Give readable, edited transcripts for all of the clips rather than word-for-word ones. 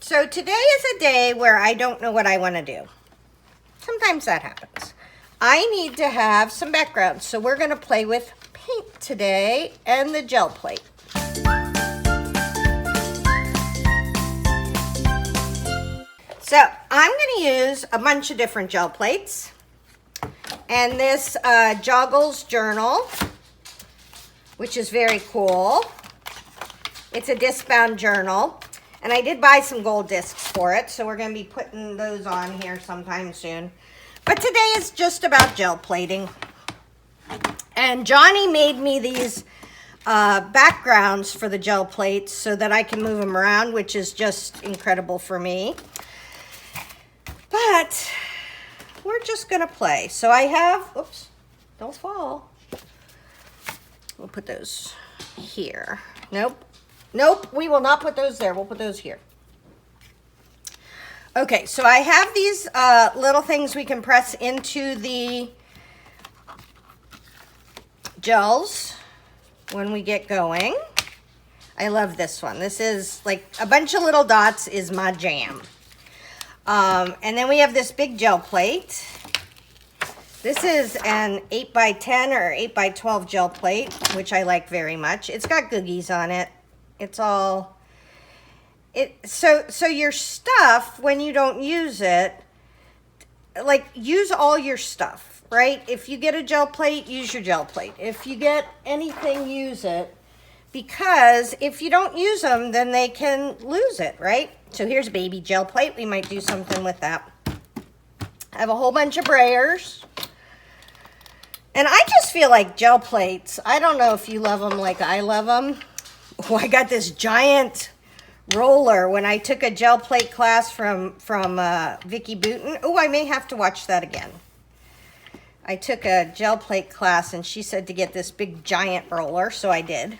So today is a day where I don't know what I want to do. Sometimes that happens. I need to have some background, so we're going to play with paint today and the gel plate. So I'm going to use a bunch of different gel plates and this Joggles journal, which is very cool. It's a disc-bound journal. And I did buy some gold discs for it, so we're going to be putting those on here sometime soon. But today is just about gel plating. And Johnny made me these backgrounds for the gel plates so that I can move them around, which is just incredible for me. But we're just going to play. So I have, oops, don't fall. We'll put those here. Nope. Nope, we will not put those there. We'll put those here. Okay, so I have these little things we can press into the gels when we get going. I love this one. This is like a bunch of little dots is my jam. And then we have this big gel plate. This is an 8x10 or 8x12 gel plate, which I like very much. It's got googies on it. It's all, so your stuff, when you don't use it, like use all your stuff, right? If you get a gel plate, use your gel plate. If you get anything, use it, because if you don't use them, then they can lose it, right? So here's a baby gel plate. We might do something with that. I have a whole bunch of brayers. And I just feel like gel plates, I don't know if you love them like I love them. Oh, I got this giant roller when I took a gel plate class from Vicki Booten. Oh, I may have to watch that again. I took a gel plate class and she said to get this big giant roller, so I did.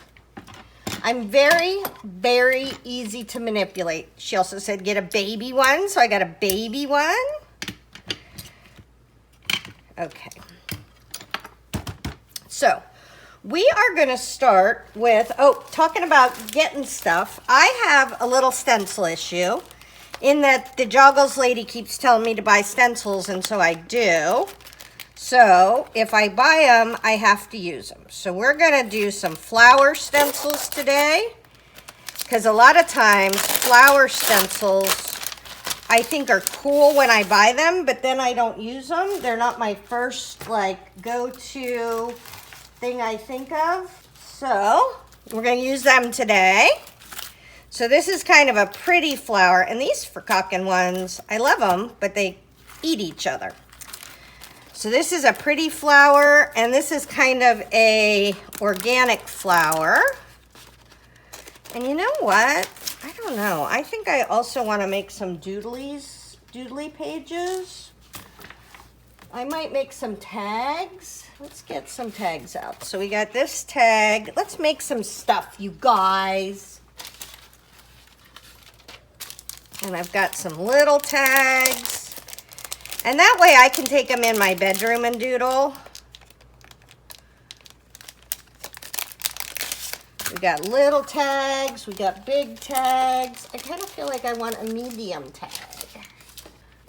I'm very, very easy to manipulate. She also said get a baby one, so I got a baby one. Okay. So we are going to start with, talking about getting stuff. I have a little stencil issue in that the Joggles lady keeps telling me to buy stencils, and so I do. So if I buy them, I have to use them. So we're going to do some flower stencils today, because a lot of times flower stencils I think are cool when I buy them, but then I don't use them. They're not my first like go-to thing I think of. So we're going to use them today. So this is kind of a pretty flower, and these Frickin' ones, I love them, but they eat each other. So this is a pretty flower, and this is kind of a organic flower. And you know what? I don't know. I think I also want to make some doodly pages. I might make some tags. Let's get some tags out. So we got this tag. Let's make some stuff, you guys. And I've got some little tags. And that way I can take them in my bedroom and doodle. We got little tags. We got big tags. I kind of feel like I want a medium tag.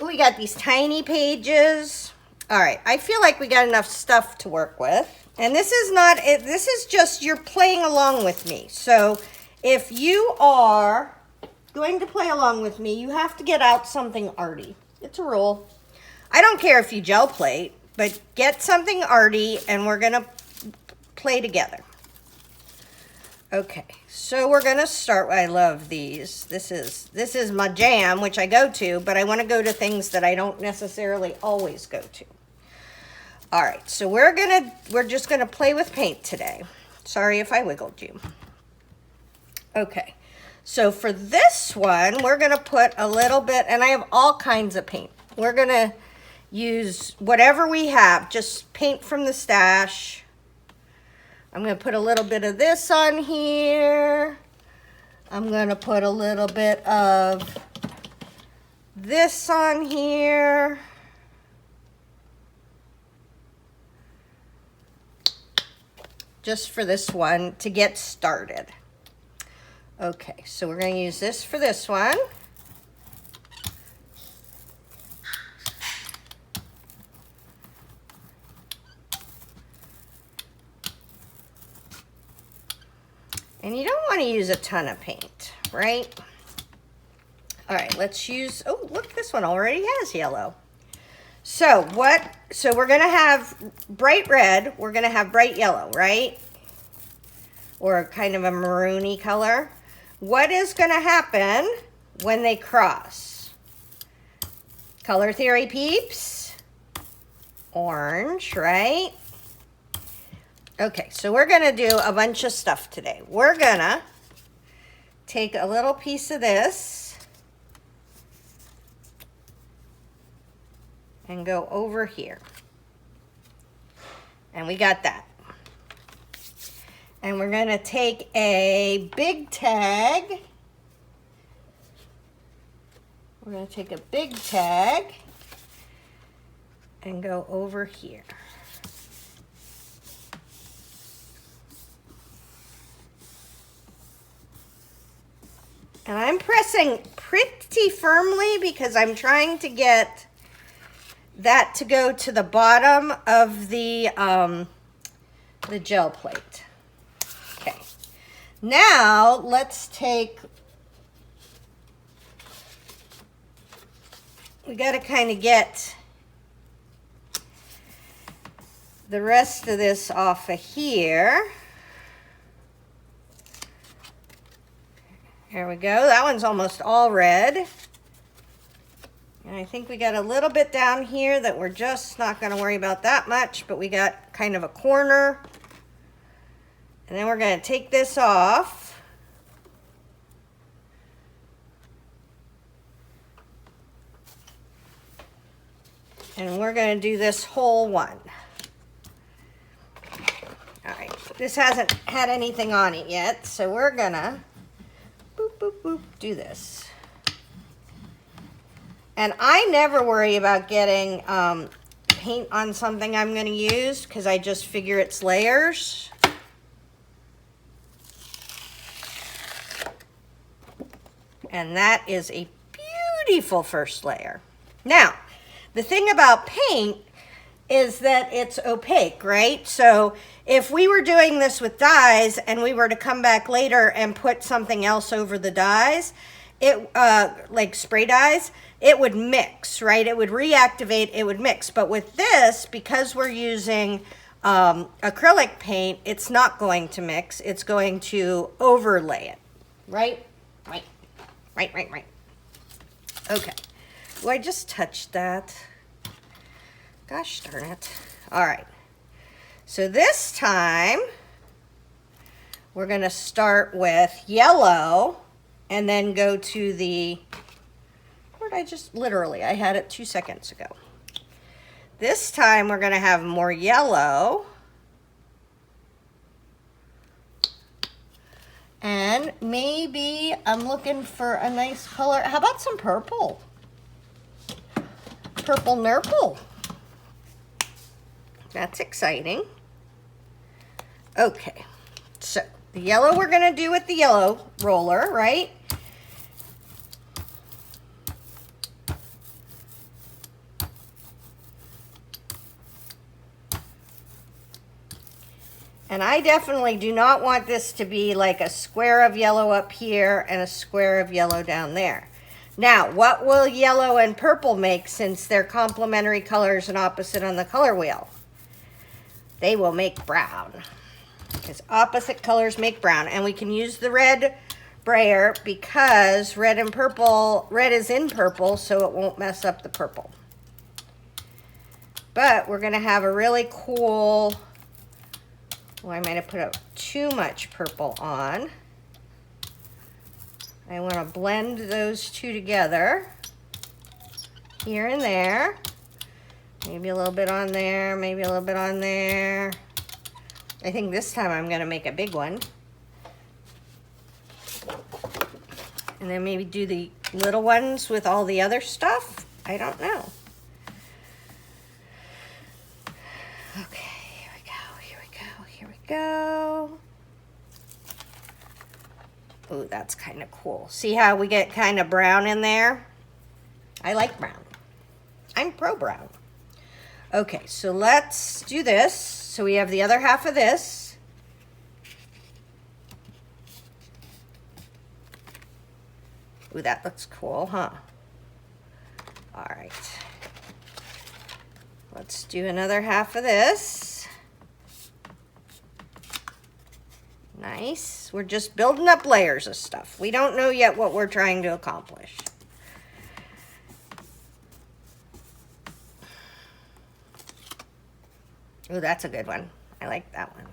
We got these tiny pages. All right, I feel like we got enough stuff to work with. And this is not it. This is just you're playing along with me. So if you are going to play along with me, you have to get out something arty. It's a rule. I don't care if you gel plate, but get something arty and we're going to play together. Okay, so we're going to start. I love these. This is my jam, which I go to, but I want to go to things that I don't necessarily always go to. All right, so we're just gonna play with paint today. Sorry if I wiggled you. Okay, so for this one, we're gonna put a little bit, and I have all kinds of paint. We're gonna use whatever we have, just paint from the stash. I'm gonna put a little bit of this on here. I'm gonna put a little bit of this on here. Just for this one to get started. Okay, so we're going to use this for this one. And you don't want to use a ton of paint, right? All right, let's use, oh, look, this one already has yellow. So we're gonna have bright red, we're gonna have bright yellow, right? Or kind of a maroony color. What is gonna happen when they cross? Color theory peeps? Orange, right? Okay, so we're gonna do a bunch of stuff today. We're gonna take a little piece of this and go over here. And we got that. And we're gonna take a big tag. We're gonna take a big tag and go over here. And I'm pressing pretty firmly because I'm trying to get that to go to the bottom of the gel plate. Okay. Now let's take, we got to kind of get the rest of this off of here. There we go. That one's almost all red. And I think we got a little bit down here that we're just not going to worry about that much, but we got kind of a corner. And then we're going to take this off. And we're going to do this whole one. All right. This hasn't had anything on it yet, so we're going to boop, boop, boop, do this. And I never worry about getting paint on something I'm going to use because I just figure it's layers. And that is a beautiful first layer. Now, the thing about paint is that it's opaque, right? So if we were doing this with dyes and we were to come back later and put something else over the dyes, it like spray dyes, it would mix, right? It would reactivate, it would mix. But with this, because we're using acrylic paint, it's not going to mix. It's going to overlay it, right? Right. Okay. Oh, I just touched that. Gosh darn it. All right. So this time, we're going to start with yellow and then go to the, where did I just, literally, I had it 2 seconds ago. This time, we're going to have more yellow. And maybe I'm looking for a nice color. How about some purple? Purple nurple. That's exciting. Okay, so the yellow we're going to do with the yellow roller, right? And I definitely do not want this to be like a square of yellow up here and a square of yellow down there. Now, what will yellow and purple make since they're complementary colors and opposite on the color wheel? They will make brown. Because opposite colors make brown. And we can use the red brayer because red and purple, red is in purple, so it won't mess up the purple. But we're going to have a really cool, well, I might have put up too much purple on. I want to blend those two together, here and there. Maybe a little bit on there, maybe a little bit on there. I think this time I'm going to make a big one. And then maybe do the little ones with all the other stuff. I don't know. Okay, here we go, here we go, here we go. Ooh, that's kind of cool. See how we get kind of brown in there? I like brown. I'm pro brown. Okay, so let's do this. So we have the other half of this. Ooh, that looks cool, huh? All right. Let's do another half of this. Nice. We're just building up layers of stuff. We don't know yet what we're trying to accomplish. Ooh, that's a good one. I like that one.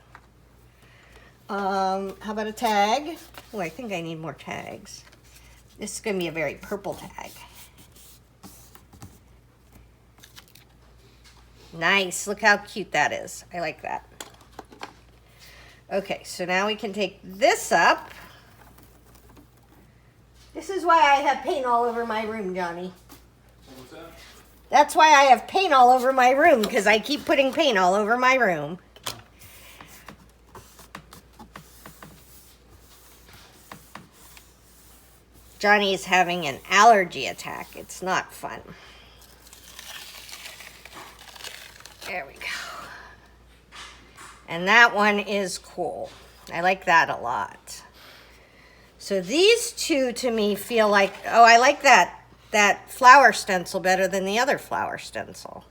How about a tag? Oh, I think I need more tags. This is going to be a very purple tag. Nice. Look how cute that is. I like that. Okay, so now we can take this up. This is why I have paint all over my room, Johnny. What's that? That's why I have paint all over my room, because I keep putting paint all over my room. Johnny's having an allergy attack. It's not fun. There we go. And that one is cool. I like that a lot. So these two to me feel like, oh, I like that flower stencil better than the other flower stencil.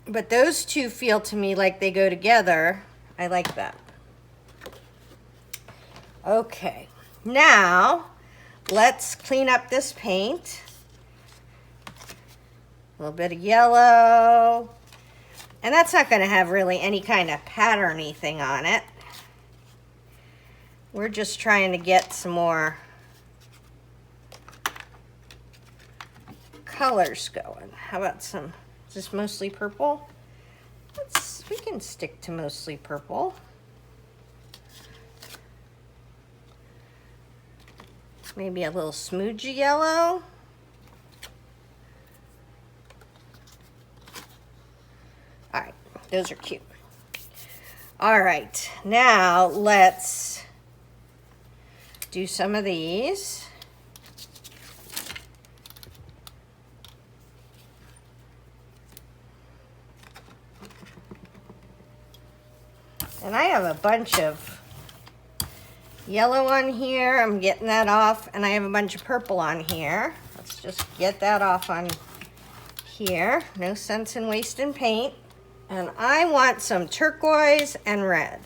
But those two feel to me like they go together. I like that. Okay, now let's clean up this paint. A little bit of yellow. And that's not going to have really any kind of patterny thing on it. We're just trying to get some more colors going. How about some, is this mostly purple? We can stick to mostly purple. Maybe a little smoothie yellow. All right, those are cute. All right, now let's do some of these. And I have a bunch of yellow on here. I'm getting that off. And I have a bunch of purple on here. Let's just get that off on here. No sense in wasting paint. And I want some turquoise and red.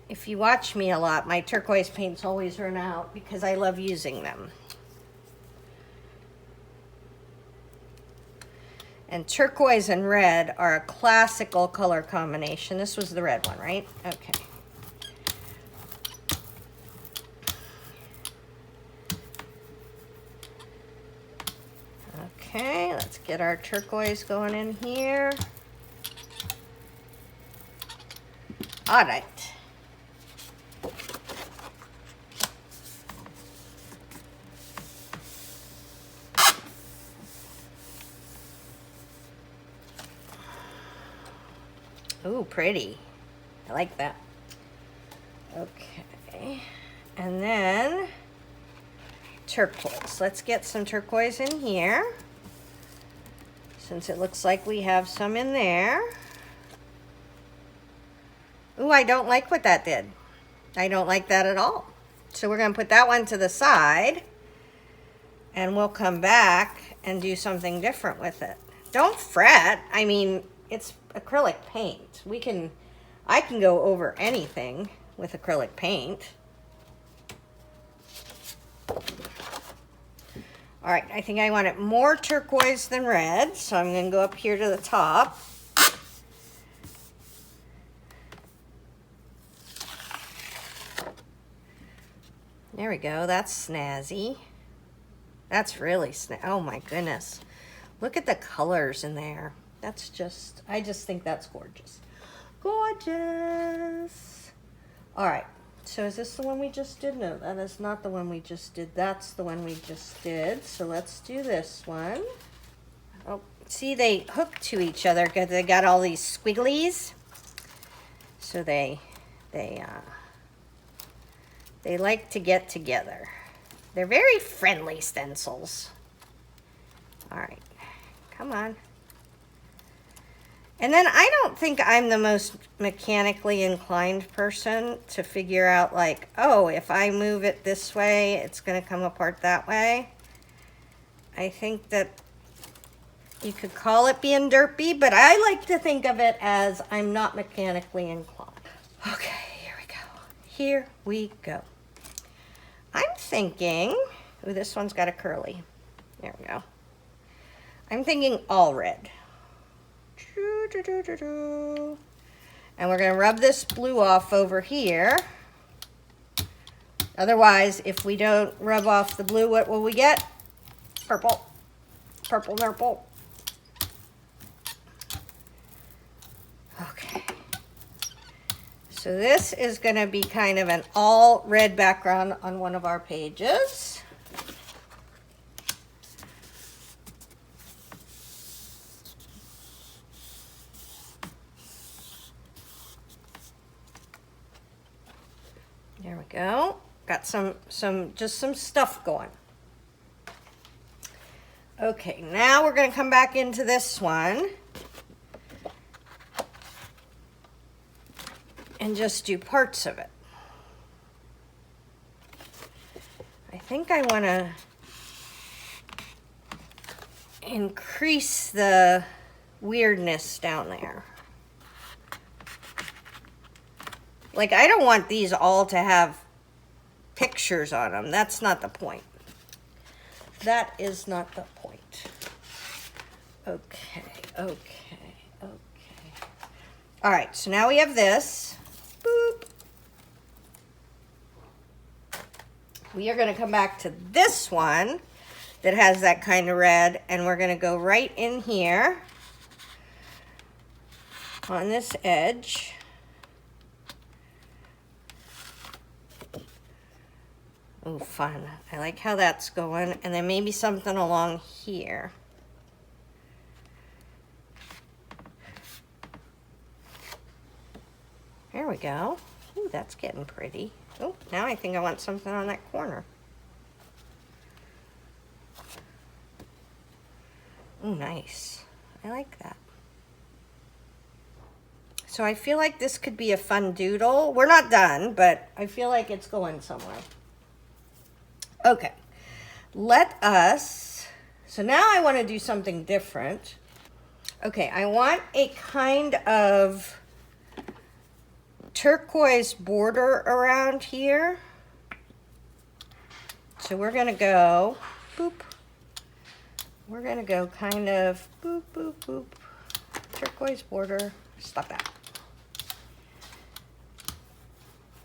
If you watch me a lot, my turquoise paints always run out because I love using them. And turquoise and red are a classical color combination. This was the red one, right? Okay. Okay, let's get our turquoise going in here. All right. Ooh, pretty. I like that. Okay. And then turquoise. Let's get some turquoise in here, since it looks like we have some in there. Ooh, I don't like what that did. I don't like that at all. So we're going to put that one to the side, and we'll come back and do something different with it. Don't fret. I mean, it's acrylic paint. I can go over anything with acrylic paint. All right, I think I want it more turquoise than red, so I'm going to go up here to the top. There we go. That's snazzy. That's really oh my goodness. Look at the colors in there. That's just, I just think that's gorgeous. Gorgeous. All right. So is this the one we just did? No, that is not the one we just did. That's the one we just did. So let's do this one. Oh, see, they hook to each other because they got all these squigglies. So they like to get together. They're very friendly stencils. All right, come on. And then I don't think I'm the most mechanically inclined person to figure out like, oh, if I move it this way, it's going to come apart that way. I think that you could call it being derpy, but I like to think of it as I'm not mechanically inclined. Okay, here we go. Here we go. I'm thinking, ooh, this one's got a curly. There we go. I'm thinking all red. And we're going to rub this blue off over here. Otherwise, if we don't rub off the blue, what will we get? Purple. Purple, purple. Okay. So this is going to be kind of an all red background on one of our pages. There we go. Got just some stuff going. Okay, now we're going to come back into this one and just do parts of it. I think I want to increase the weirdness down there. Like, I don't want these all to have pictures on them. That's not the point. That is not the point. Okay, okay, okay. All right, so now we have this. Boop. We are going to come back to this one that has that kind of red, and we're going to go right in here on this edge. Oh, fun. I like how that's going. And then maybe something along here. There we go. Ooh, that's getting pretty. Oh, now I think I want something on that corner. Oh, nice. I like that. So I feel like this could be a fun doodle. We're not done, but I feel like it's going somewhere. Okay, so now I want to do something different. Okay, I want a kind of turquoise border around here. So we're going to go, boop. We're going to go kind of boop, boop, boop. Turquoise border. Stop that.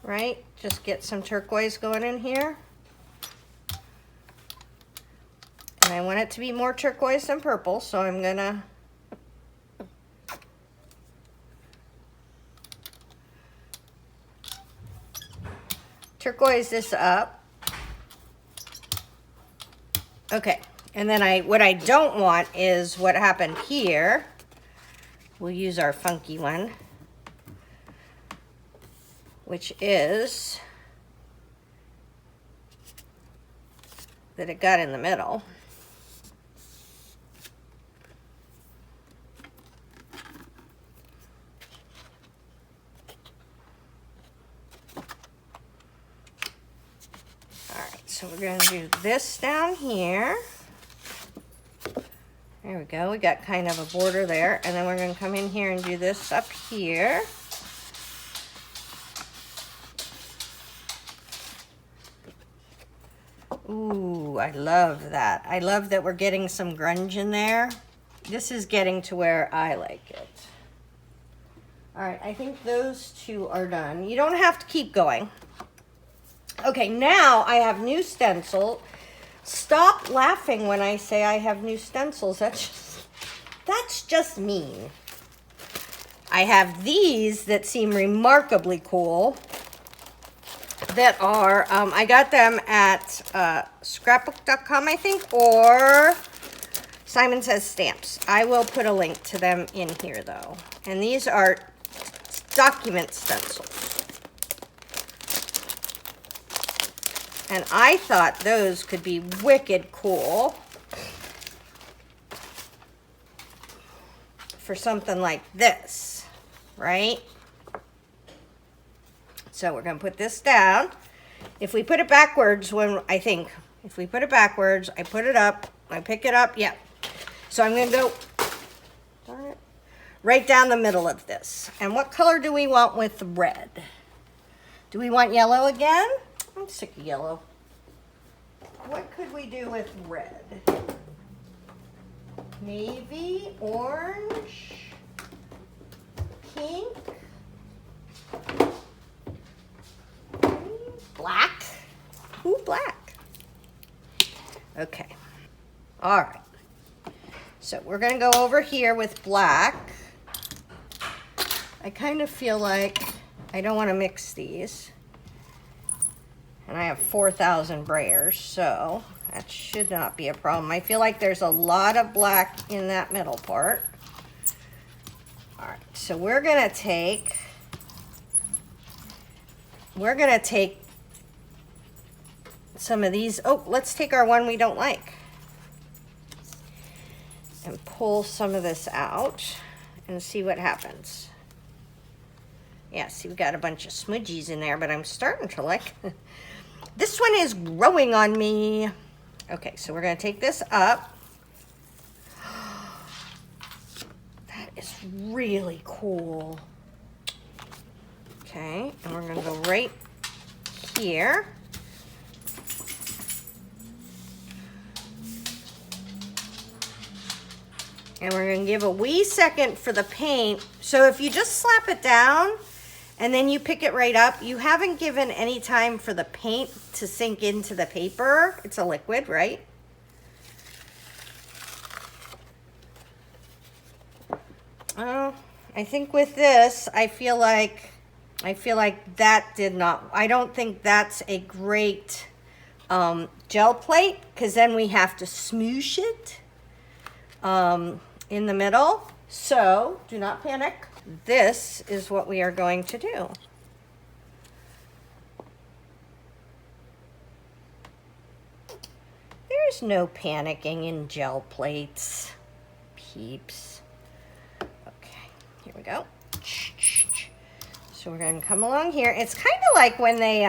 Right? Just get some turquoise going in here. And I want it to be more turquoise than purple, so I'm gonna turquoise this up. Okay, and then what I don't want is what happened here. We'll use our funky one, which is that it got in the middle. So we're going to do this down here. There we go. We got kind of a border there. And then we're going to come in here and do this up here. Ooh, I love that. I love that we're getting some grunge in there. This is getting to where I like it. All right, I think those two are done. You don't have to keep going. Okay, now I have new stencil. Stop laughing when I say I have new stencils. That's just mean. I have these that seem remarkably cool. That are, I got them at scrapbook.com, I think, or Simon Says Stamps. I will put a link to them in here, though. And these are document stencils. And I thought those could be wicked cool for something like this, right? So we're going to put this down. If we put it backwards, if we put it backwards, I put it up, I pick it up, yeah. So I'm going to go, darn it, right down the middle of this. And what color do we want with the red? Do we want yellow again? I'm sick of yellow. What could we do with red? Navy, orange, pink, black. Ooh, black. Okay. All right. So we're going to go over here with black. I kind of feel like I don't want to mix these. And I have 4,000 brayers, so that should not be a problem. I feel like there's a lot of black in that middle part. All right, so we're gonna take some of these. Oh, let's take our one we don't like and pull some of this out and see what happens. Yeah, see, we got a bunch of smudgies in there, but I'm starting to like this one is growing on me. Okay, so we're gonna take this up. That is really cool. Okay, and we're gonna go right here. And we're gonna give a wee second for the paint. So if you just slap it down and then you pick it right up, you haven't given any time for the paint to sink into the paper. It's a liquid, right? Oh, I think with this, I feel like that did not, I don't think that's a great gel plate, because then we have to smoosh it in the middle. So do not panic. This is what we are going to do. There's no panicking in gel plates, peeps. Okay, here we go. So we're going to come along here. It's kind of like when they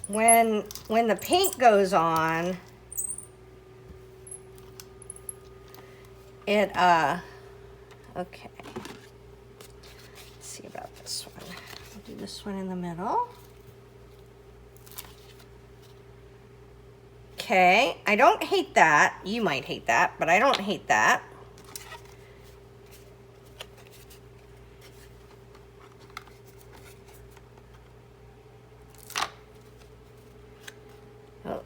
when the paint goes on, it okay. Let's see about this one. I'll do this one in the middle. Okay, I don't hate that. You might hate that, but I don't hate that.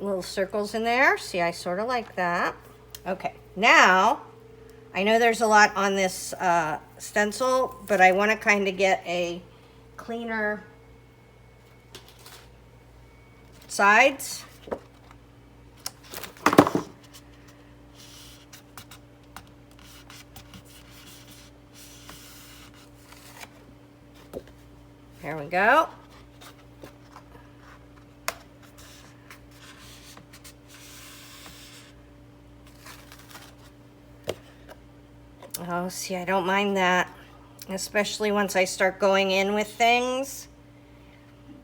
Little circles in there. See, I sort of like that. Okay, now I know there's a lot on this stencil, but I want to kind of get a cleaner sides. There we go. Oh, see, I don't mind that, especially once I start going in with things. I'm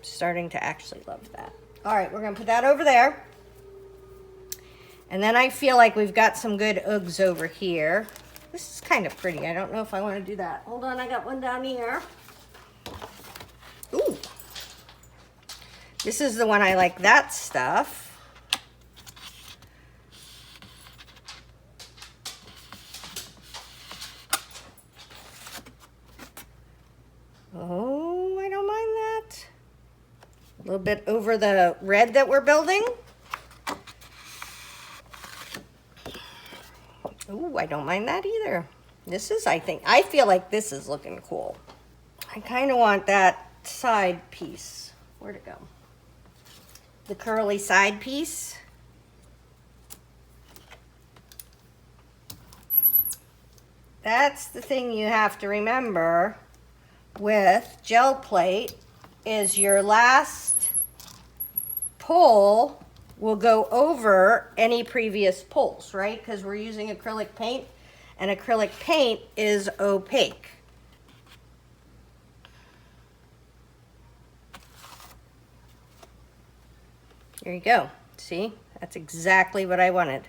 starting to actually love that. All right, we're going to put that over there. And then I feel like we've got some good oogs over here. This is kind of pretty. I don't know if I want to do that. Hold on, I got one down here. Ooh. This is the one I like, that stuff. Oh, I don't mind that. A little bit over the red that we're building. Ooh, I don't mind that either. This is, I feel like this is looking cool. I kind of want that side piece. Where'd it go? The curly side piece. That's the thing you have to remember with gel plate, is your last pull will go over any previous pulls, right? Because we're using acrylic paint, and acrylic paint is opaque. There you go. See? That's exactly what I wanted.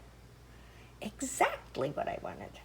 Exactly what I wanted.